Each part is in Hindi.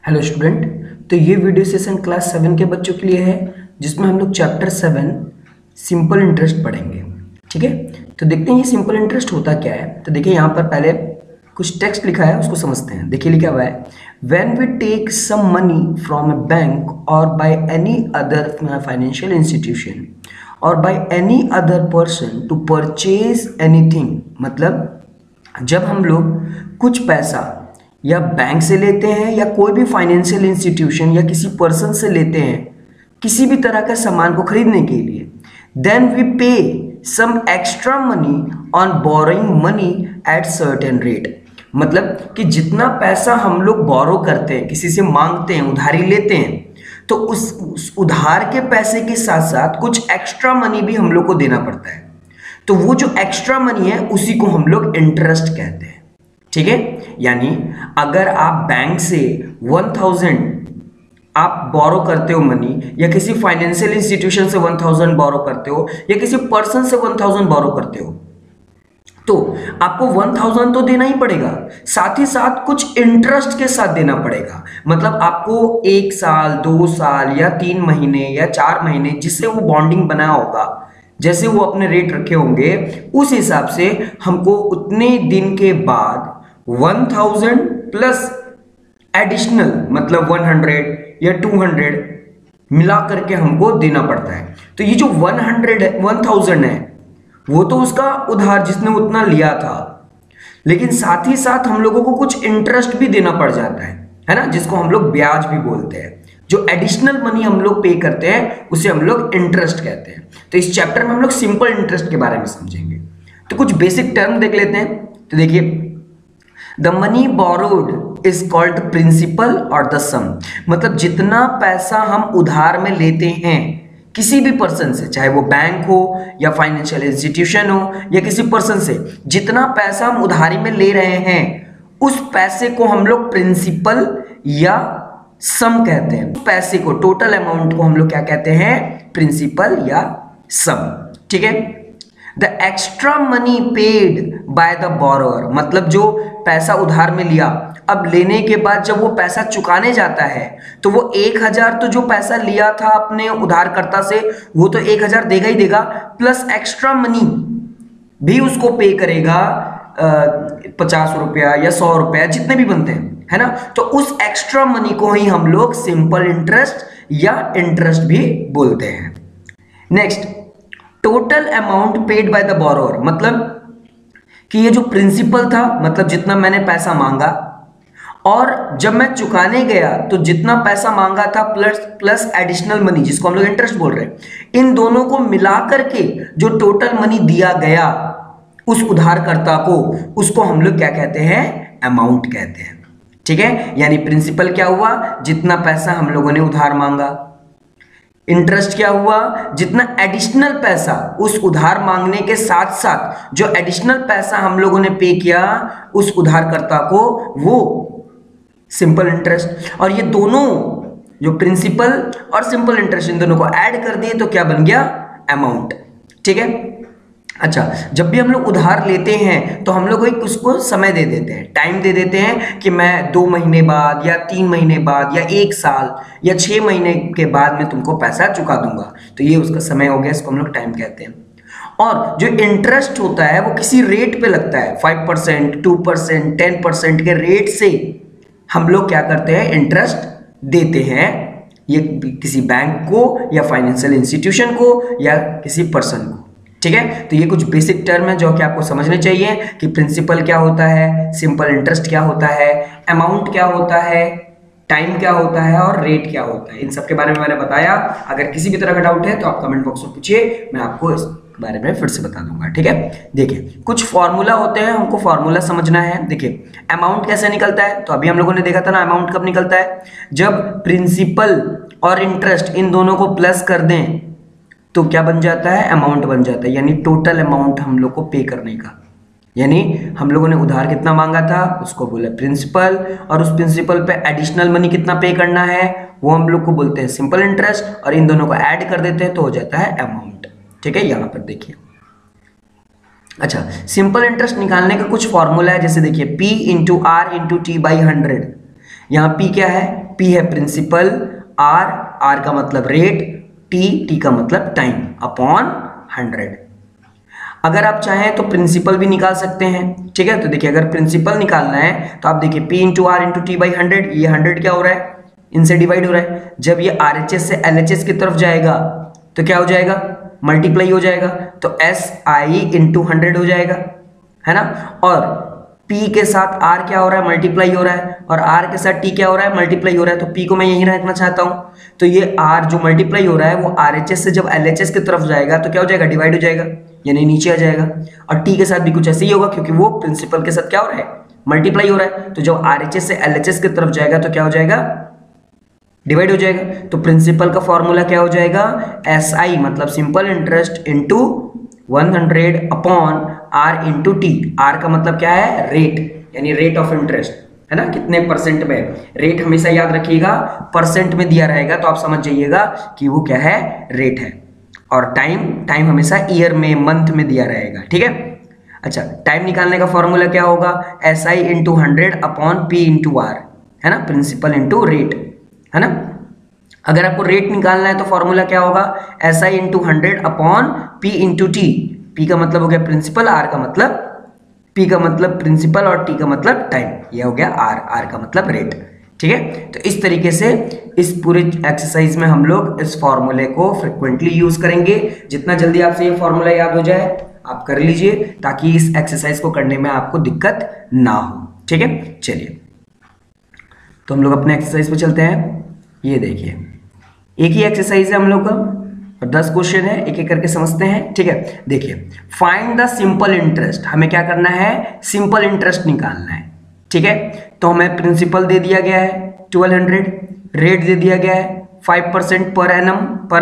Hello student. तो ये वीडियो सेशन क्लास 7 के बच्चों के लिए है, जिसमें हम लोग चैप्टर 7 सिंपल इंटरेस्ट पढ़ेंगे। ठीक है, तो देखते हैं ये सिंपल इंटरेस्ट होता क्या है। तो देखिए यहाँ पर पहले कुछ टेक्स्ट लिखा है, उसको समझते हैं। देखिए लिखा हुआ है, when we take some money from a bank or by any other financial institution or by any other person to purchase anything. मतलब जब हम लोग कुछ पैसा या बैंक से लेते हैं या कोई भी फाइनेंशियल इंस्टीट्यूशन या किसी पर्सन से लेते हैं किसी भी तरह का सामान को खरीदने के लिए, then we pay some extra money on borrowing money at certain rate. मतलब कि जितना पैसा हम लोग बोरो करते हैं, किसी से मांगते हैं, उधारी लेते हैं, तो उस उधार के पैसे के साथ साथ कुछ एक्स्ट्रा मनी भी हम लोग को देना पड़ता है। तो वो जो एक्स्ट्रा मनी है उसी को हम लोग इंटरेस्ट कहते हैं। ठीक है, यानी अगर आप बैंक से 1000 आप बोरो करते हो मनी, या किसी फाइनेंशियल इंस्टीट्यूशन से 1000 बोरो करते हो, या किसी पर्सन से 1000 बोरो करते हो, तो आपको 1000 तो देना ही पड़ेगा, साथ ही साथ कुछ इंटरेस्ट के साथ देना पड़ेगा। मतलब आपको 1 साल 2 साल या 3 महीने या 4 महीने जिससे वो बॉन्डिंग बना होगा, जैसे वो अपने रेट रखे होंगे, उस हिसाब से हमको उतने दिन के बाद 1000 प्लस एडिशनल मतलब 100 या 200 मिला करके हमको देना पड़ता है। तो ये जो 1000 है वो तो उसका उधार जिसने उतना लिया था, लेकिन साथ ही साथ हम लोगों को कुछ इंटरेस्ट भी देना पड़ जाता है ना, जिसको हम लोग ब्याज भी बोलते हैं। जो एडिशनल मनी हम लोग पे करते हैं उसे हम लोग इंटरेस्ट कहते हैं। तो इस चैप्टर में हम लोग सिंपल इंटरेस्ट के बारे में समझेंगे। तो कुछ बेसिक टर्म देख लेते हैं। तो देखिए, the money borrowed is called principal और द सम। मतलब जितना पैसा हम उधार में लेते हैं किसी भी पर्सन से, चाहे वो बैंक हो या फाइनेंशियल इंस्टीट्यूशन हो या किसी पर्सन से, जितना पैसा हम उधारी में ले रहे हैं उस पैसे को हम लोग प्रिंसिपल या सम कहते हैं। पैसे को, टोटल अमाउंट को हम लोग क्या कहते हैं? प्रिंसिपल या सम। ठीक है, the extra money paid by the borrower. मतलब जो पैसा उधार में लिया, अब लेने के बाद जब वो पैसा चुकाने जाता है तो वो 1000 तो जो पैसा लिया था अपने उधारकर्ता से वो तो 1000 देगा ही देगा, प्लस एक्स्ट्रा मनी भी उसको पे करेगा, 50 रुपया या 100 रुपया जितने भी बनते हैं, है ना। तो उस एक्स्ट्रा मनी को ही हम लोग सिंपल इंटरेस्ट या इंटरेस्ट भी बोलते हैं। Next, total amount paid by the borrower. मतलब कि ये जो प्रिंसिपल था, मतलब जितना मैंने पैसा मांगा, और जब मैं चुकाने गया तो जितना पैसा मांगा था प्लस एडिशनल मनी जिसको हम लोग इंटरेस्ट बोल रहे हैं, इन दोनों को मिला करके जो टोटल मनी दिया गया उस उधारकर्ता को, उसको हम लोग क्या कहते हैं? अमाउंट कहते हैं। ठीक है, यानी प्रिंसिपल क्या हुआ? जितना पैसा हम लोगों ने उधार मांगा। इंटरेस्ट क्या हुआ? जितना एडिशनल पैसा उस उधार मांगने के साथ साथ जो एडिशनल पैसा हम लोगों ने पे किया उस उधारकर्ता को, वो सिंपल इंटरेस्ट। और ये दोनों जो प्रिंसिपल और सिंपल इंटरेस्ट, इन दोनों को ऐड कर दिए तो क्या बन गया? अमाउंट। ठीक है, अच्छा, जब भी हम लोग उधार लेते हैं तो हम लोग एक उसको समय दे देते हैं, टाइम दे देते हैं कि मैं 2 महीने बाद या 3 महीने बाद या 1 साल या 6 महीने के बाद मैं तुमको पैसा चुका दूंगा। तो ये उसका समय हो गया, इसको हम लोग टाइम कहते हैं। और जो इंटरेस्ट होता है वो किसी रेट पे लगता है, 5%, 2%, 10% के रेट से हम लोग क्या करते हैं? इंटरेस्ट देते हैं, ये किसी बैंक को या फाइनेंशियल इंस्टीट्यूशन को या किसी पर्सन को। ठीक है, तो ये कुछ बेसिक टर्म है जो कि आपको समझने चाहिए कि प्रिंसिपल क्या होता है, सिंपल इंटरेस्ट क्या होता है, अमाउंट क्या होता है, टाइम क्या होता है और रेट क्या होता है। इन सब के बारे में मैंने बताया। अगर किसी भी तरह का डाउट है तो आप कमेंट बॉक्स में पूछिए, मैं आपको इस बारे में फिर से बता दूंगा। ठीक है, देखिए कुछ फॉर्मूला होते हैं, हमको फॉर्मूला समझना है। देखिए अमाउंट कैसे निकलता है, तो अभी हम लोगों ने देखा था ना, अमाउंट कब निकलता है? जब प्रिंसिपल और इंटरेस्ट इन दोनों को प्लस कर दें तो क्या बन जाता है? अमाउंट बन जाता है। यानी टोटल अमाउंट हम लोग को पे करने का, यानी हम लोगों ने उधार कितना मांगा था उसको बोला प्रिंसिपल, और उस प्रिंसिपल पे एडिशनल मनी कितना पे करना है वो हम लोग को बोलते हैं सिंपल इंटरेस्ट, और इन दोनों को ऐड कर देते हैं तो हो जाता है अमाउंट। ठीक है, यहां पर देखिए। अच्छा, सिंपल इंटरेस्ट निकालने का कुछ फॉर्मूला है, जैसे देखिए P into R into T by 100। यहाँ P क्या है, P है प्रिंसिपल, R का मतलब रेट, T का मतलब टाइम अपॉन 100। अगर आप चाहें तो प्रिंसिपल भी निकाल सकते हैं, ठीक है। तो देखिए अगर प्रिंसिपल निकालना है तो आप देखिए P into R into T by 100, ये 100 क्या हो रहा है, इनसे डिवाइड हो रहा है। जब ये RHS से LHS की तरफ जाएगा तो क्या हो जाएगा, मल्टीप्लाई हो जाएगा, तो SI इंटू 100 हो जाएगा, है ना। और P के साथ R क्या हो रहा है, मल्टीप्लाई हो रहा है, और R के साथ T क्या हो रहा है, मल्टीप्लाई हो रहा है। तो P को मैं यहीं रखना चाहता हूं, तो ये R जो मल्टीप्लाई हो रहा है वो RHS से जब LHS की तरफ जाएगा तो क्या हो जाएगा, डिवाइड हो जाएगा, यानी नीचे आ जाएगा। और T के साथ भी कुछ ऐसे ही होगा, क्योंकि वो प्रिंसिपल के साथ क्या हो रहा है, मल्टीप्लाई हो रहा है। तो जब RHS से LHS की तरफ जाएगा तो क्या हो जाएगा, डिवाइड हो जाएगा। तो प्रिंसिपल का फॉर्मूला क्या हो जाएगा, SI मतलब simple interest into 100 upon R into T. R का मतलब क्या है, रेट, यानी रेट ऑफ इंटरेस्ट, है ना, कितने परसेंट में। रेट हमेशा याद रखिएगा परसेंट में दिया रहेगा, तो आप समझ जाइएगा कि वो क्या है, रेट है। और टाइम हमेशा ईयर में, मंथ में दिया रहेगा, ठीक है। अच्छा, टाइम निकालने का फॉर्मूला क्या होगा, SI into 100 upon P into R, है ना, प्रिंसिपल इंटू रेट, है ना। अगर आपको रेट निकालना है तो फॉर्मूला क्या होगा, SI into 100 upon P into T. P का मतलब हो गया प्रिंसिपल, R का मतलब, P का मतलब प्रिंसिपल और T का मतलब टाइम, ये हो गया R का मतलब रेट, ठीक है। तो इस तरीके से इस पूरे एक्सरसाइज में हम लोग इस फॉर्मूले को फ्रिक्वेंटली यूज करेंगे। जितना जल्दी आपसे ये फॉर्मूला याद हो जाए आप कर लीजिए, ताकि इस एक्सरसाइज को करने में आपको दिक्कत ना हो, ठीक है। चलिए तो हम लोग अपने एक्सरसाइज पे चलते हैं। ये देखिए एक ही एक्सरसाइज है हम लोग का और 10 क्वेश्चन है, एक एक करके समझते हैं, ठीक है। देखिए फाइंड द सिंपल इंटरेस्ट, हमें क्या करना है, सिंपल इंटरेस्ट निकालना है, ठीक है। तो हमें प्रिंसिपल दे दिया गया है 1200, रेट दे दिया गया है 5% पर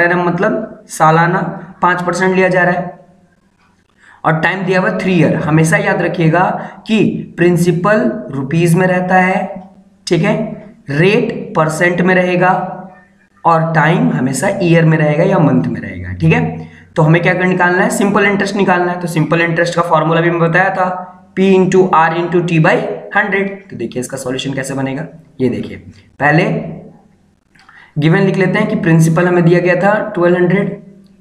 एनम मतलब सालाना 5% लिया जा रहा है, और टाइम दिया हुआ 3 ईयर। हमेशा याद रखिएगा कि प्रिंसिपल रुपीज में रहता है, ठीक है, रेट परसेंट में रहेगा, और टाइम हमेशा ईयर में रहेगा या मंथ में रहेगा, ठीक है। तो हमें क्या कर निकालना है, सिंपल इंटरेस्ट निकालना है। तो सिंपल इंटरेस्ट का फॉर्मूला भी मैं बताया था, P into R into T by 100। तो देखिए इसका सॉल्यूशन कैसे बनेगा, ये देखिए पहले गिवन लिख लेते हैं कि प्रिंसिपल हमें दिया गया था 1200,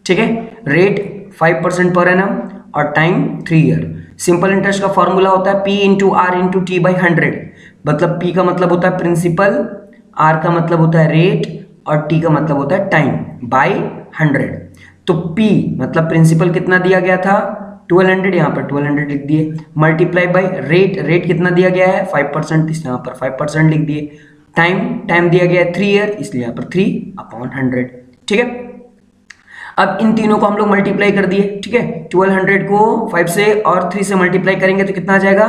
ठीक है, रेट 5% पर एनम और टाइम 3 ईयर। सिंपल इंटरेस्ट का फॉर्मूला होता है P into R into T by 100, मतलब P का मतलब होता है प्रिंसिपल, R का मतलब होता है रेट, और T का मतलब होता है टाइम बाई 100। तो P मतलब प्रिंसिपल कितना दिया गया था 1200, यहाँ पर 1200 लिख दिए, मल्टीप्लाई बाई रेट कितना दिया गया है 5%, इस यहाँ पर 5% लिख दिए, टाइम दिया गया है 3 ईयर, इसलिए यहाँ पर 3/100, ठीक है। अब इन तीनों को हम लोग मल्टीप्लाई कर दिए, ठीक है। 1200 को 5 से और 3 से मल्टीप्लाई करेंगे तो कितना आ जाएगा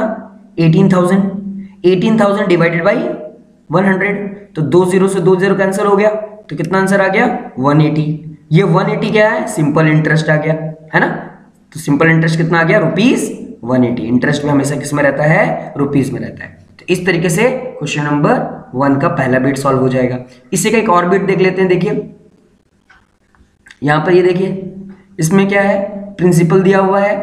18,000 डिवाइडेड बाई 100। तो 2 0 से 2 0 कैंसिल हो गया, तो कितना आंसर आ गया 180। ये 180 क्या है, सिंपल इंटरेस्ट आ गया, है ना। तो सिंपल इंटरेस्ट कितना आ गया, ₹180। इंटरेस्ट में हमेशा किस में रहता है, रुपीज में रहता है। तो इस तरीके से क्वेश्चन नंबर 1 का पहला बिट सॉल्व हो जाएगा। इसी का एक और बिट देख लेते हैं। देखिए यहां पर ये देखिए इसमें क्या है, प्रिंसिपल दिया हुआ है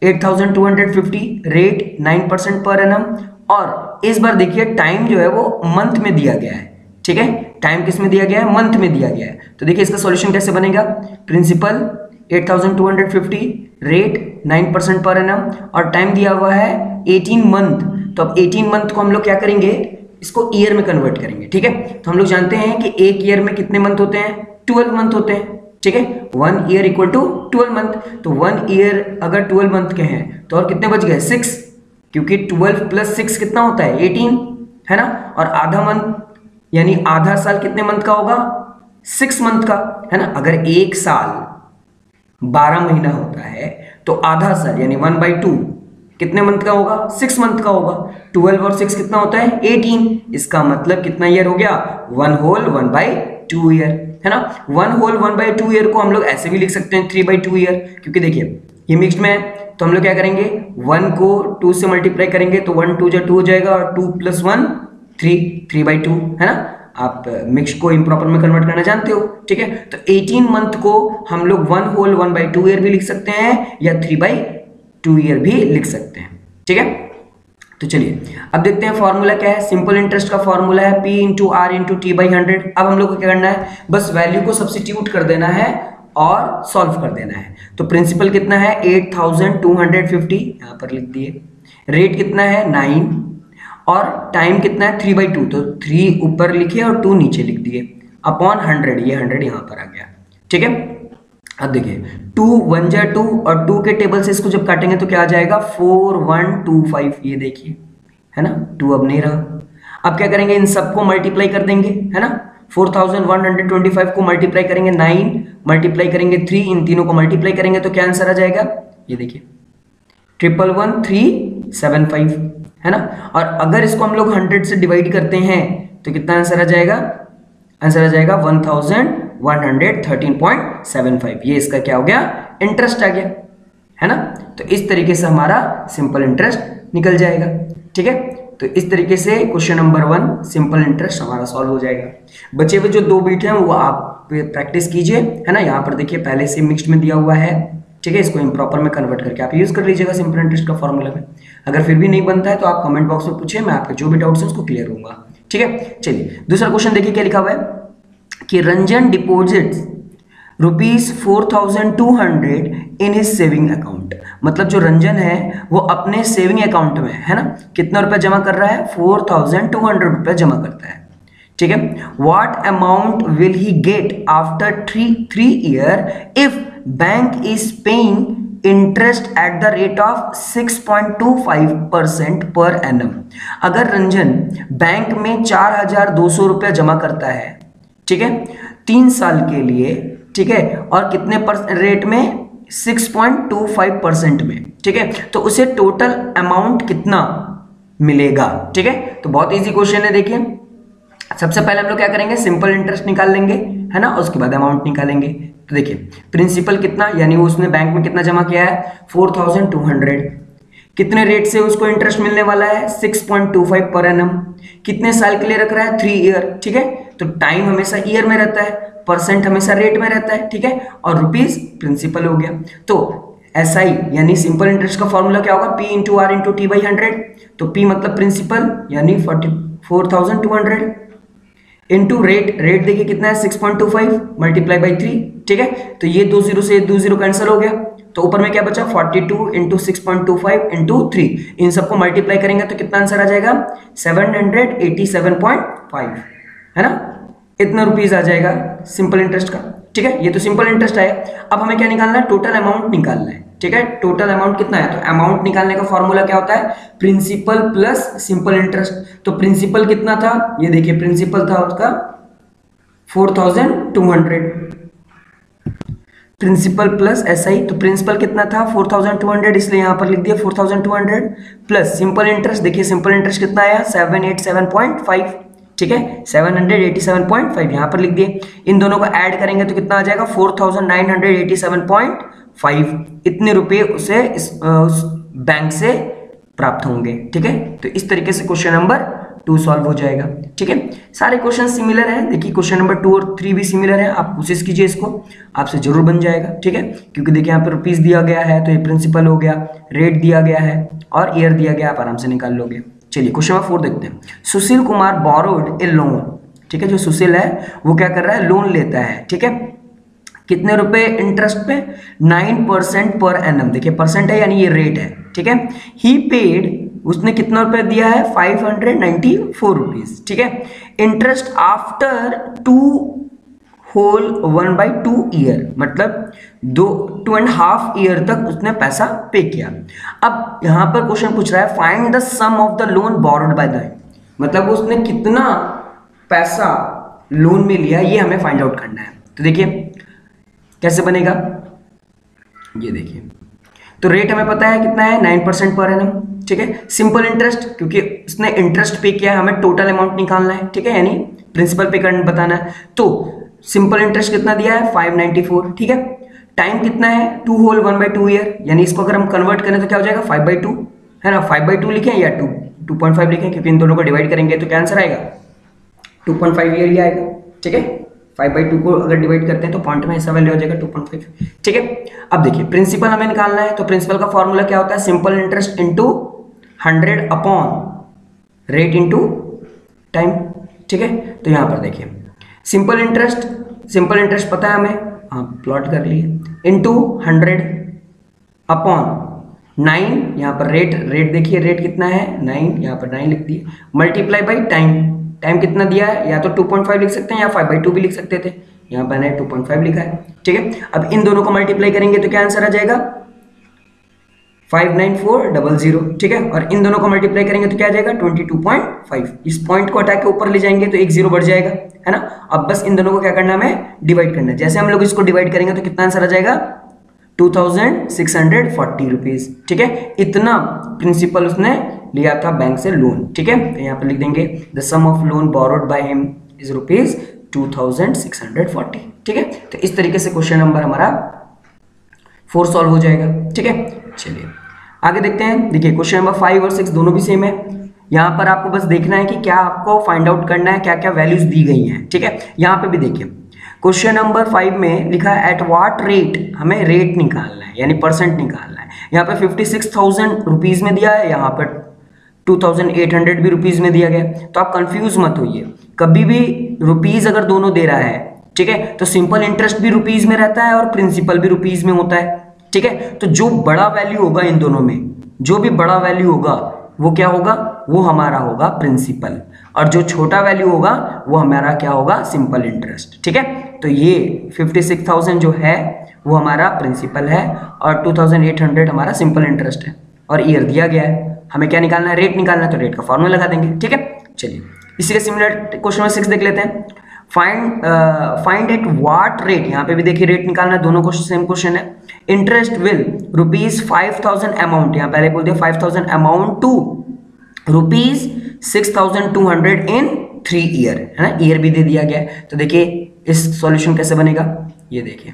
8250, रेट 9% पर एनम, और इस बार देखिए टाइम जो है वो मंथ में दिया गया है, ठीक है। टाइम किस में दिया गया है, मंथ में दिया गया है। तो देखिए इसका सॉल्यूशन कैसे बनेगा, प्रिंसिपल 8250, रेट 9% पर एनम, और टाइम दिया हुआ है 18 मंथ। तो अब 18 मंथ को हम लोग क्या करेंगे, इसको ईयर में कन्वर्ट करेंगे, ठीक है। तो हम लोग जानते हैं कि एक ईयर में कितने मंथ होते हैं, 12 मंथ होते हैं, ठीक है। 1 ईयर इक्वल टू 12 मंथ। तो 1 ईयर अगर 12 मंथ के हैं तो और कितने बच गए 6, क्योंकि 12 प्लस 6 कितना होता है 18, है ना। और आधा मंथ यानी आधा साल कितने मंथ का होगा 6 मंथ का, है ना। अगर एक साल 12 महीना होता है तो आधा साल यानी 1/2 कितने मंथ का होगा 6 मंथ का होगा। 12 और 6 कितना होता है 18, इसका मतलब कितना ईयर हो गया 1 होल 1/2 ईयर, है ना। 1 होल 1/2 ईयर को हम लोग ऐसे भी लिख सकते हैं 3/2 ईयर, क्योंकि देखिए ये मिक्स्ड में है। तो हम लोग क्या करेंगे 1 को 2 से मल्टीप्लाई करेंगे तो 1 2 2 हो जाएगा, और 2 + 1 3/2, है ना। आप मिक्स को इम्प्रॉपर में कन्वर्ट करना जानते हो, ठीक है। तो 18 मंथ को हम लोग 1 होल 1/2 ईयर भी लिख सकते हैं या 3/2 ईयर भी लिख सकते हैं, ठीक है। तो तो चलिए अब देखते हैं फॉर्मूला क्या है। सिंपल इंटरेस्ट का फॉर्मूला है P into R into T by 100। अब हम लोग को क्या करना है, बस वैल्यू को सब्स्टिट्यूट कर देना है और सॉल्व कर देना है। तो प्रिंसिपल कितना है 8250, यहां पर लिख दिए। रेट कितना है 9 और टाइम कितना है 3/2, तो 3 ऊपर लिखे और 2 नीचे लिख दिए अपॉन 100, ये 100 यहां पर आ गया। ठीक है, अब देखिए 2 1 जा 2 और 2 के टेबल से इसको जब काटेंगे तो क्या आ जाएगा 4125, ये देखिए है ना, 2 अब नहीं रहा। अब क्या करेंगे, इन सबको मल्टीप्लाई कर देंगे, है ना। 4125 को मल्टीप्लाई करेंगे 9, मल्टीप्लाई करेंगे 3, इन तीनों को मल्टीप्लाई करेंगे तो क्या आंसर आ जाएगा, ये देखिए 111375, है ना। और अगर इसको हम लोग 100 से डिवाइड करते हैं तो कितना आंसर आ जाएगा, आंसर आ जाएगा 1113.75। ये इसका क्या हो गया, इंटरेस्ट आ गया, है ना। तो इस तरीके से हमारा सिंपल इंटरेस्ट निकल जाएगा। ठीक है, तो इस तरीके से क्वेश्चन नंबर 1 सिंपल इंटरेस्ट हमारा सॉल्व हो जाएगा। बचे हुए जो 2 बीट हैं वो आप प्रैक्टिस कीजिए, है ना। यहाँ पर देखिए पहले से मिक्स्ड में दिया हुआ है, ठीक है। इसको इम्प्रॉपर में कन्वर्ट करके आप यूज कर लीजिएगा सिंपल इंटरेस्ट का फॉर्मूला में। अगर फिर भी नहीं बनता है तो आप कमेंट बॉक्स में पूछिए, मैं आपके जो भी डाउट्स हैं उसको क्लियर होगा। ठीक है, चलिए दूसरा क्वेश्चन देखिए क्या लिखा हुआ है कि Ranjan deposits ₹4200 in his saving account. मतलब जो रंजन है वो अपने सेविंग अकाउंट में, है ना, कितना रुपया जमा कर रहा है, 4200 रुपया जमा करता है। ठीक है, what amount will he get after 3 year if bank is paying interest at the rate of 6.25% per annum. अगर रंजन बैंक में 4200 रुपया जमा करता है, ठीक है, 3 साल के लिए, ठीक है, और कितने रेट में, 6.25% में, ठीक है, तो उसे टोटल अमाउंट कितना मिलेगा। ठीक है, तो बहुत इजी क्वेश्चन है। देखिए सबसे पहले हम लोग क्या करेंगे, सिंपल इंटरेस्ट निकाल लेंगे, है ना, उसके बाद अमाउंट निकालेंगे। तो देखिए प्रिंसिपल कितना, यानी उसने बैंक में कितना जमा किया है 4200, कितने रेट से उसको इंटरेस्ट मिलने वाला है 6.25 पर एनम, कितने साल के लिए रख रहा है 3 ईयर। ठीक है, तो टाइम हमेशा ईयर में रहता है, परसेंट हमेशा रेट में रहता है। ठीक है, और रुपीस प्रिंसिपल हो गया। तो SI यानी सिंपल इंटरेस्ट का फॉर्मूला क्या होगा, P into R into T by 100। तो P मतलब प्रिंसिपल यानी 4200 इंटू रेट, रेट देखिए कितना है 6.25 मल्टीप्लाई बाई 3। ठीक है, तो ये 2 0 से 2 0 कैंसिल हो गया, तो ऊपर में क्या बचा 42 इंटू 6.25 इंटू 3, इन सबको मल्टीप्लाई करेंगे तो कितना आंसर आ जाएगा 787.5, है ना। इतना रुपीस आ जाएगा सिंपल इंटरेस्ट का। ठीक है, ये तो सिंपल इंटरेस्ट है। अब हमें क्या निकालना है, टोटल अमाउंट निकालना है। ठीक है, टोटल अमाउंट कितना है, तो अमाउंट निकालने का फॉर्मूला क्या होता है, प्रिंसिपल प्लस सिंपल इंटरेस्ट। तो प्रिंसिपल कितना था, ये देखिए प्रिंसिपल था उसका 4200, प्रिंसिपल प्लस SI, तो प्रिंसिपल कितना था 4200, इसलिए यहां पर लिख दिया 4200 प्लस सिंपल इंटरेस्ट। देखिए सिंपल इंटरेस्ट कितना आया 787.5। ठीक है, 787.5 यहां पर लिख दिए। इन दोनों को ऐड करेंगे तो कितना आ जाएगा 4987.5। इतने रुपए उसे उस बैंक से प्राप्त होंगे। ठीक है, तो इस तरीके से क्वेश्चन नंबर 2 सॉल्व हो जाएगा। ठीक है, सारे क्वेश्चन सिमिलर हैं। देखिए क्वेश्चन नंबर 2 और 3 भी सिमिलर है, आप कोशिश कीजिए, इसको आपसे जरूर बन जाएगा। ठीक है, क्योंकि देखिए यहाँ पे रुपीस दिया गया है, तो ये प्रिंसिपल हो गया, रेट दिया गया है और ईयर दिया गया, आप आराम से निकाल लोगे। चलिए क्वेश्चन नंबर 4 देखते हैं। सुशील कुमार बोरोड ए लोन। ठीक है, जो सुशील है वो क्या कर रहा है, लोन लेता है। ठीक है, कितने रुपए इंटरेस्ट पे 9% पर एनम। देखिए परसेंट है यानी ये रेट है। ठीक है, ही पेड, उसने कितना रुपए दिया है 594 रुपीज। ठीक है, इंटरेस्ट आफ्टर 2 ईयर, मतलब 2.5 ईयर तक उसने पैसा पे किया। अब यहां पर क्वेश्चन पूछ रहा है find the sum of the loan borrowed by the, मतलब उसने कितना पैसा लोन में लिया, ये हमें फाइंड आउट करना है। तो देखिए कैसे बनेगा, ये देखिए, तो रेट हमें पता है कितना है 9% पर एनम। ठीक है, सिंपल इंटरेस्ट, क्योंकि उसने इंटरेस्ट पे किया है, हमें टोटल अमाउंट निकालना है। ठीक है, यानी प्रिंसिपल पे करना बताना है। तो सिंपल इंटरेस्ट कितना दिया है 594। ठीक है, टाइम कितना है 2 होल 1/2 ईयर, यानी इसको अगर हम कन्वर्ट करें तो क्या हो जाएगा 5/2, है ना। 5/2 लिखें या 2.5 लिखें, क्योंकि इन दोनों को डिवाइड करेंगे तो क्या आंसर आएगा 2.5 ईयर ही आएगा। ठीक है, 5/2 को अगर डिवाइड करते हैं तो पॉइंट में ऐसा वैल्यू आ जाएगा 2.5। ठीक है, अब देखिए प्रिंसिपल हमें निकालना है, तो प्रिंसिपल का फॉर्मूला क्या होता है, simple interest into 100 upon rate into time. ठीक है, तो यहां पर देखिए सिंपल इंटरेस्ट पता है हमें, हाँ प्लॉट कर लिए, इनटू 100 अपॉन 9, यहाँ पर रेट देखिए, रेट कितना है 9, यहाँ पर 9 लिख दिए, मल्टीप्लाई बाई टाइम कितना दिया है, या तो 2.5 लिख सकते हैं या 5/2 भी लिख सकते थे, यहाँ पर मैंने 2.5 लिखा है। ठीक है, अब इन दोनों को मल्टीप्लाई करेंगे तो क्या आंसर आ जाएगा 59400। ठीक है, और इन दोनों को मल्टीप्लाई करेंगे तो क्या आ जाएगा 22.5। इस पॉइंट को हटा के ऊपर ले जाएंगे तो एक जीरो बढ़ जाएगा, है ना। अब बस इन दोनों को क्या करना है, हमें डिवाइड करना है। जैसे हम लोग इसको डिवाइड करेंगे तो कितना आंसर आ जाएगा 2640 रुपीज। ठीक है, इतना प्रिंसिपल उसने लिया था बैंक से लोन। ठीक है, तो यहाँ पर लिख देंगे the sum of loan borrowed by him is rupees 2640। ठीक है, तो इस तरीके से क्वेश्चन नंबर हमारा 4 सॉल्व हो जाएगा। ठीक है, चलिए आगे देखते हैं। देखिए क्वेश्चन नंबर 5 और 6 दोनों भी सेम है। यहाँ पर आपको बस देखना है कि क्या आपको फाइंड आउट करना है, क्या क्या वैल्यूज दी गई हैं। ठीक है, यहाँ पे भी देखिए क्वेश्चन नंबर 5 में लिखा है एट व्हाट रेट, हमें रेट निकालना है यानी परसेंट निकालना है। यहाँ पे 56,000 रुपीज में दिया है, यहाँ पर 2800 भी रुपीज में दिया गया। तो आप कंफ्यूज मत होइए, कभी भी रुपीज अगर दोनों दे रहा है, ठीक है, तो सिंपल इंटरेस्ट भी रुपीज में रहता है और प्रिंसिपल भी रुपीज में होता है। ठीक है, तो जो बड़ा वैल्यू होगा इन दोनों में, जो भी बड़ा वैल्यू होगा वो क्या होगा, वो हमारा होगा प्रिंसिपल, और जो छोटा वैल्यू होगा वो हमारा क्या होगा, सिंपल इंटरेस्ट। ठीक है, तो ये 56,000 जो है वो हमारा प्रिंसिपल है और 2800 हमारा सिंपल इंटरेस्ट है, और ईयर दिया गया है। हमें क्या निकालना है, रेट निकालना है, तो रेट का फॉर्मूला लगा देंगे। ठीक है, चलिए इसी के सिमिलर क्वेश्चन नंबर 6 देख लेते हैं। फाइंड एट व्हाट रेट, यहाँ पे भी देखिए रेट निकालना, दोनों क्वेश्चन सेम क्वेश्चन है। इंटरेस्ट विल रुपीज 5000 अमाउंट, यहाँ पहले बोल दिया 5000 amount to rupees 6200 in 3 year, है ना, ईयर भी दे दिया गया है। तो देखिए इस सॉल्यूशन कैसे बनेगा, ये देखिए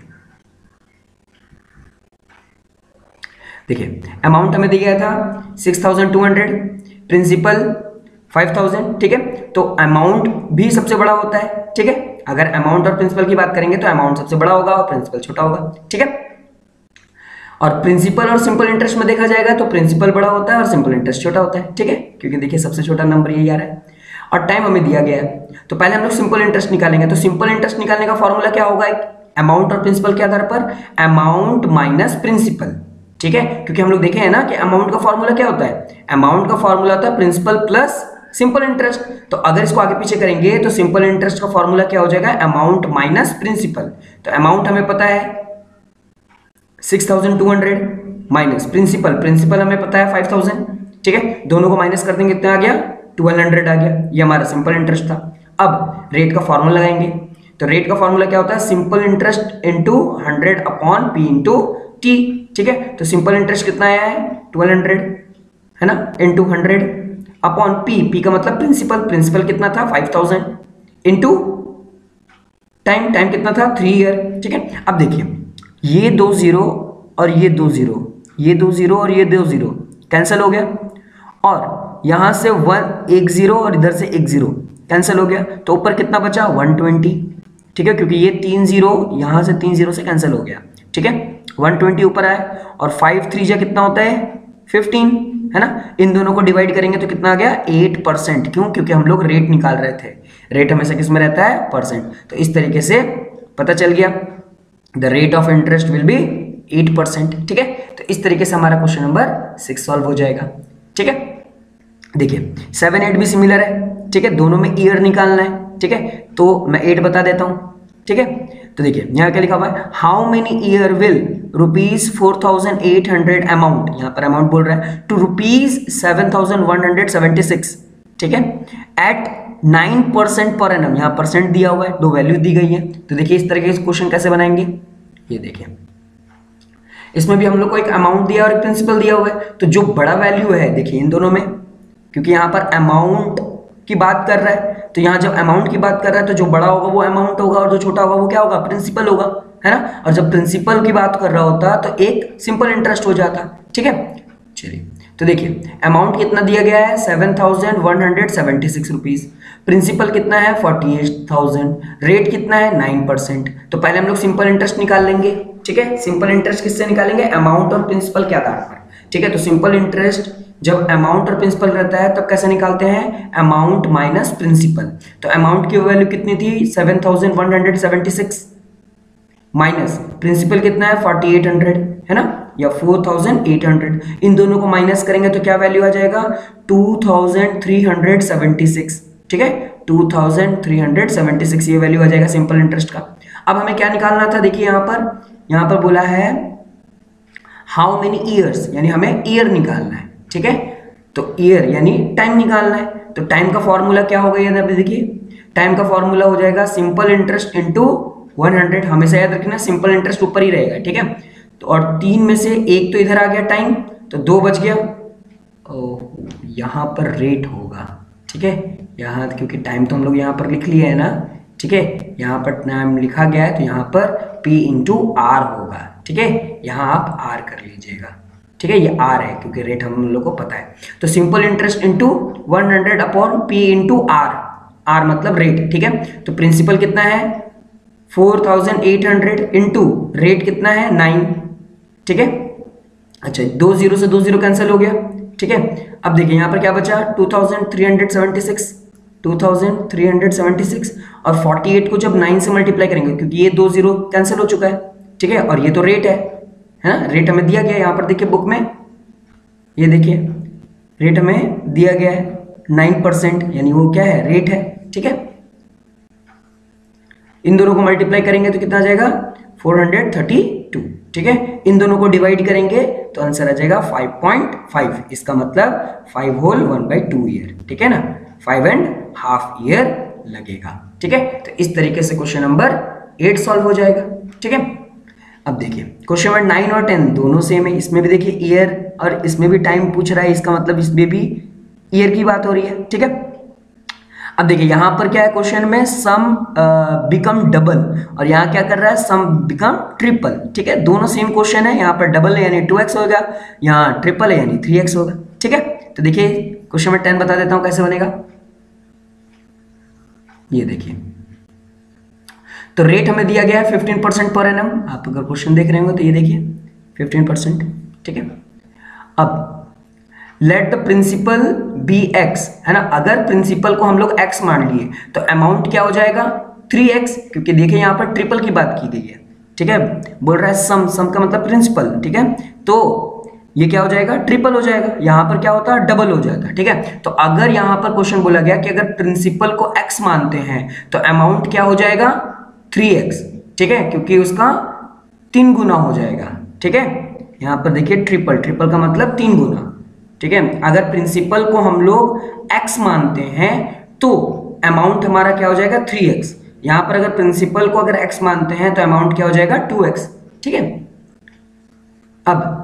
अमाउंट हमें दिया गया था 6200, प्रिंसिपल 5000। ठीक है, तो अमाउंट भी सबसे बड़ा होता है। ठीक है, अगर अमाउंट और प्रिंसिपल की बात करेंगे तो अमाउंट सबसे बड़ा होगा और प्रिंसिपल छोटा होगा। ठीक है, और प्रिंसिपल और सिंपल इंटरेस्ट में देखा जाएगा तो प्रिंसिपल बड़ा होता है और सिंपल इंटरेस्ट छोटा होता है। ठीक है, क्योंकि देखिए सबसे छोटा नंबर यही आ रहा है और टाइम हमें दिया गया है। तो पहले हम लोग सिंपल इंटरेस्ट निकालेंगे। तो सिंपल इंटरेस्ट निकालने का फॉर्मूला क्या होगा, अमाउंट और प्रिंसिपल के आधार पर अमाउंट माइनस प्रिंसिपल। ठीक है, क्योंकि हम लोग देखे हैं ना कि अमाउंट का फॉर्मूला क्या होता है, अमाउंट का फॉर्मूला होता है प्रिंसिपल प्लस सिंपल इंटरेस्ट। तो अगर इसको आगे पीछे करेंगे तो सिंपल इंटरेस्ट का फॉर्मूला क्या हो जाएगा, अमाउंट माइनस प्रिंसिपल। तो अमाउंट हमें पता है 6200 माइनस प्रिंसिपल हमें पता है 5000। ठीक है, दोनों को माइनस कर देंगे, कितना आ गया 1200 आ गया। ये हमारा सिंपल इंटरेस्ट था। अब रेट का फॉर्मूला लगाएंगे। तो रेट का फॉर्मूला क्या होता है, simple interest into 100 upon P into T. ठीक है, तो सिंपल इंटरेस्ट कितना आया है 1200, है ना, इंटू 100 अपॉन पी का मतलब प्रिंसिपल कितना था 5000 इंटू टाइम कितना था 3 ईयर। ठीक है, अब देखिए ये 2 जीरो और ये 2 जीरो, ये 2 जीरो और ये 2 जीरो कैंसिल हो गया, और यहां से 1 0 और इधर से 1 0 कैंसिल हो गया। तो ऊपर कितना बचा 120। ठीक है, क्योंकि ये 3 जीरो यहां से 3 जीरो से कैंसिल हो गया। ठीक है, 120 ऊपर आया और 5 3 जा कितना होता है 15, है ना। इन दोनों को डिवाइड करेंगे तो कितना आ गया 8%। क्यों, क्योंकि हम लोग रेट निकाल रहे थे, रेट हमेशा किस में रहता है, परसेंट। तो इस तरीके से पता चल गया the rate of interest will be 8%। ठीक है, तो इस तरीके से हमारा क्वेश्चन नंबर 6 सॉल्व हो जाएगा। ठीक है, देखिए 7 8 भी सिमिलर है। ठीक है, दोनों में ईयर निकालना है। ठीक है, तो मैं 8 बता देता हूं। ठीक है, तो देखिए यहाँ क्या लिखा हुआ है, how many year will rupees 4800 amount, यहाँ पर अमाउंट बोल रहा है, टू रुपीज 7176। ठीक है, एट 9% पर एनम, यहाँ परसेंट दिया हुआ है, 2 वैल्यू दी गई है। तो देखिए इस तरीके से क्वेश्चन कैसे बनाएंगे, ये देखिए इसमें भी हम लोग को एक अमाउंट दिया और एक प्रिंसिपल दिया हुआ है। तो जो बड़ा वैल्यू है देखिए इन दोनों में, क्योंकि यहाँ पर अमाउंट की बात कर रहा है, तो यहाँ जब अमाउंट की बात कर रहा है तो जो बड़ा होगा वो अमाउंट होगा और जो छोटा होगा वो क्या होगा, प्रिंसिपल होगा, है ना। और जब प्रिंसिपल की बात कर रहा होता तो एक सिंपल इंटरेस्ट हो जाता। ठीक है, चलिए तो देखिए अमाउंट कितना दिया गया है 7176 रुपीज, प्रिंसिपल कितना है 48,000, रेट कितना है 9%। तो पहले हम लोग सिंपल इंटरेस्ट निकाल लेंगे। ठीक है, सिंपल इंटरेस्ट किससे निकालेंगे, अमाउंट और प्रिंसिपल के आधार पर। ठीक है, तो सिंपल इंटरेस्ट जब अमाउंट और प्रिंसिपल रहता है तब कैसे निकालते हैं, अमाउंट माइनस प्रिंसिपल। तो अमाउंट की वैल्यू कितनी थी 7176 माइनस प्रिंसिपल कितना है 4800 है ना, या 4800। इन दोनों को माइनस करेंगे तो क्या वैल्यू आ जाएगा 2376। ठीक है, 2376 ये वैल्यू आ जाएगा सिंपल इंटरेस्ट का। अब हमें क्या निकालना था, देखिए यहाँ पर बोला है हाउ मेनी ईयर्स, यानी हमें ईयर निकालना है। ठीक है, तो ईयर यानी टाइम निकालना है। तो टाइम का फॉर्मूला क्या होगा, ये देखिए टाइम का फॉर्मूला हो जाएगा सिंपल इंटरेस्ट इंटू 100। हमेशा याद रखना सिंपल इंटरेस्ट ऊपर ही रहेगा। ठीक है, तो और 3 में से 1 तो इधर आ गया टाइम, तो 2 बच गया। यहाँ पर रेट होगा। ठीक है, यहाँ क्योंकि टाइम तो हम लोग यहाँ पर लिख लिए है ना। ठीक है, यहाँ पर टाइम लिखा गया है तो यहाँ पर P इंटू आर होगा। ठीक है, यहाँ आप आर कर लीजिएगा। ठीक है, ये आर है क्योंकि रेट हम लोग को पता है। तो simple interest into 100 upon P into R, R मतलब रेट। ठीक है, तो प्रिंसिपल कितना है 4800 इंटू रेट कितना है 9। ठीक है, अच्छा 2 0 से 2 0 कैंसिल हो गया। ठीक है, अब देखिए यहाँ पर क्या बचा 2376 और 48 को जब 9 से मल्टीप्लाई करेंगे क्योंकि ये 2 0 कैंसिल हो चुका है। ठीक है, और ये तो रेट है ना, रेट हमें दिया गया है यहाँ पर देखिए बुक में, ये देखिए रेट हमें दिया गया है 9%, यानी वो क्या है रेट है। ठीक है, इन दोनों को मल्टीप्लाई करेंगे तो कितना आ जाएगा 432। ठीक है, इन दोनों को डिवाइड करेंगे तो आंसर आ जाएगा 5.5। इसका मतलब 5 होल 1/2 ईयर। ठीक है ना, 5.5 ईयर लगेगा। ठीक है, तो इस तरीके से क्वेश्चन नंबर 8 सॉल्व हो जाएगा। ठीक है, अब देखिए क्वेश्चन नंबर 9 और 10 दोनों सेम है। इसमें भी देखिए ईयर और इसमें भी टाइम पूछ रहा है, इसका मतलब इसमें भी ईयर की बात हो रही है। ठीक है, अब देखिए यहां पर क्या है क्वेश्चन में सम बिकम डबल, और यहाँ क्या कर रहा है सम बिकम ट्रिपल। ठीक है, दोनों सेम क्वेश्चन है, यहाँ पर डबल है यानी 2x होगा, यहाँ ट्रिपल है यानी 3x होगा। ठीक है, तो देखिए क्वेश्चन नंबर 10 बता देता हूं कैसे बनेगा। ये देखिए, तो रेट हमें दिया गया है 15% पर एनम। आप अगर क्वेश्चन देख रहे होंगे तो ये देखिए 15%। ठीक है, अब let the principal be X, है ना, अगर प्रिंसिपल को हम लोग x मान लिए तो अमाउंट क्या हो जाएगा 3x, क्योंकि देखिए यहाँ पर ट्रिपल की बात की गई है। ठीक है, बोल रहा है सम का मतलब प्रिंसिपल। ठीक है, तो ये क्या हो जाएगा ट्रिपल हो जाएगा, यहाँ पर क्या होता है डबल हो जाता। ठीक है, तो अगर यहाँ पर क्वेश्चन बोला गया कि अगर प्रिंसिपल को x मानते हैं तो अमाउंट क्या हो जाएगा 3x। ठीक है, क्योंकि उसका 3 गुना हो जाएगा। ठीक है, यहाँ पर देखिए ट्रिपल का मतलब 3 गुना। ठीक है, अगर प्रिंसिपल को हम लोग x मानते हैं तो अमाउंट हमारा क्या हो जाएगा 3x। यहां पर अगर प्रिंसिपल को अगर x मानते हैं तो अमाउंट क्या हो जाएगा 2x। ठीक है, अब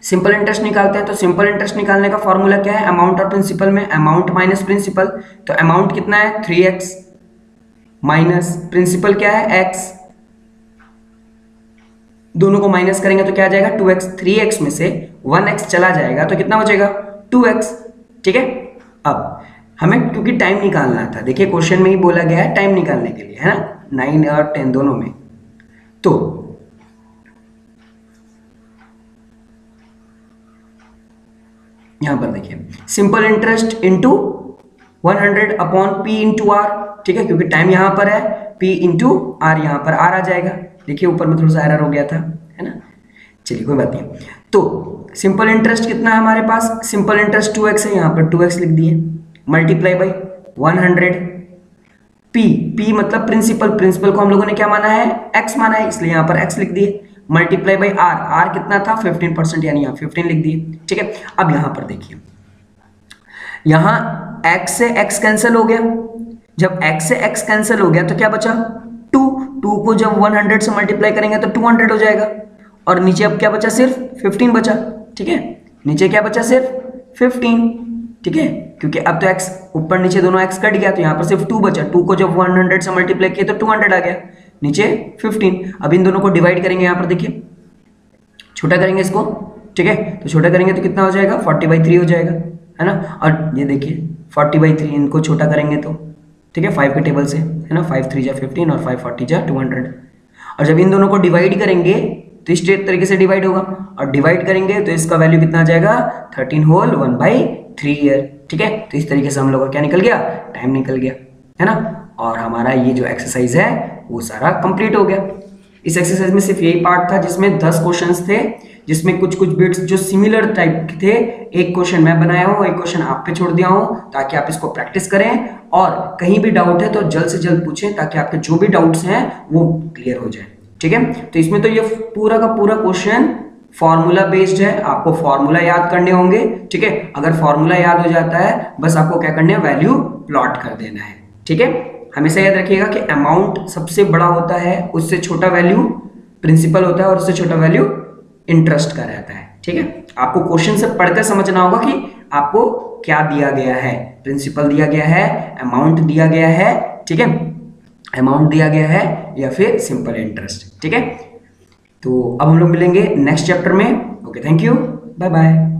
सिंपल इंटरेस्ट निकालते हैं। तो सिंपल इंटरेस्ट निकालने का फॉर्मूला क्या है, अमाउंट और प्रिंसिपल में अमाउंट माइनस प्रिंसिपल। तो अमाउंट कितना है 3x माइनस प्रिंसिपल क्या है x, दोनों को माइनस करेंगे तो क्या आ जाएगा 2x। 3x में से 1x चला जाएगा तो कितना बचेगा 2x। ठीक है, अब हमें क्योंकि टाइम निकालना था, देखिए क्वेश्चन में ही बोला गया है टाइम निकालने के लिए, है ना, 9 और 10 दोनों में। तो यहां पर देखिए simple interest into 100 upon P into R. ठीक है, क्योंकि टाइम यहां पर है P इंटू आर, यहां पर आर आ जाएगा। देखिए ऊपर में थोड़ा सा एरर हो गया था, है ना, चलिए कोई बात नहीं। तो सिंपल इंटरेस्ट कितना है हमारे पास, सिंपल इंटरेस्ट 2x है, यहाँ पर 2x लिख दिए, मल्टीप्लाई बाई 100 p मतलब प्रिंसिपल को हम लोगों ने क्या माना है x माना है, इसलिए यहाँ पर x लिख दिए, मल्टीप्लाई बाई r कितना था 15%, यानी यहाँ 15 लिख दिए। ठीक है, अब यहाँ पर देखिए यहाँ x से x कैंसिल हो गया, जब x से x कैंसिल हो गया तो क्या बचा 2 को जब 100 से मल्टीप्लाई करेंगे तो 200 हो जाएगा, और नीचे अब क्या बचा सिर्फ 15 बचा। ठीक है, नीचे क्या बचा सिर्फ 15। ठीक है, क्योंकि अब तो x ऊपर नीचे दोनों x कट गया तो यहाँ पर सिर्फ 2 बचा, 2 को जब 100 से मल्टीप्लाई किया तो 200 आ गया, नीचे 15। अब इन दोनों को डिवाइड करेंगे, यहाँ पर देखिए छोटा करेंगे इसको। ठीक है, तो छोटा करेंगे तो कितना हो जाएगा 40/3 हो जाएगा, है ना, और ये देखिए 40/3 इनको छोटा करेंगे तो ठीक है 5 के टेबल से, है ना, 5 3 जा 15 और 5 40 जा 200। और जब इन दोनों को डिवाइड करेंगे तो इस तरीके से डिवाइड होगा, और डिवाइड करेंगे तो इसका वैल्यू कितना आ जाएगा 13 होल 1/3 ईयर। ठीक है, तो इस तरीके से हम लोग का क्या निकल गया, टाइम निकल गया, है ना। और हमारा ये जो एक्सरसाइज है वो सारा कंप्लीट हो गया। इस एक्सरसाइज में सिर्फ यही पार्ट था जिसमें 10 क्वेश्चंस थे, जिसमें कुछ कुछ बिट्स जो सिमिलर टाइप के थे, एक क्वेश्चन मैं बनाया हूँ, एक क्वेश्चन आप पे छोड़ दिया हूँ, ताकि आप इसको प्रैक्टिस करें, और कहीं भी डाउट है तो जल्द से जल्द पूछें, ताकि आपके जो भी डाउट्स हैं वो क्लियर हो जाए। ठीक है, तो इसमें तो ये पूरा का पूरा क्वेश्चन फॉर्मूला बेस्ड है, आपको फॉर्मूला याद करने होंगे। ठीक है, अगर फॉर्मूला याद हो जाता है, बस आपको क्या करना है, वैल्यू प्लॉट कर देना है। ठीक है, हमेशा याद रखिएगा कि अमाउंट सबसे बड़ा होता है, उससे छोटा वैल्यू प्रिंसिपल होता है, और उससे छोटा वैल्यू इंटरेस्ट का रहता है। ठीक है, आपको क्वेश्चन से पढ़कर समझना होगा कि आपको क्या दिया गया है, प्रिंसिपल दिया गया है, अमाउंट दिया गया है, ठीक है, अमाउंट दिया गया है या फिर सिंपल इंटरेस्ट। ठीक है, तो अब हम लोग मिलेंगे नेक्स्ट चैप्टर में। Okay, thank you, bye bye.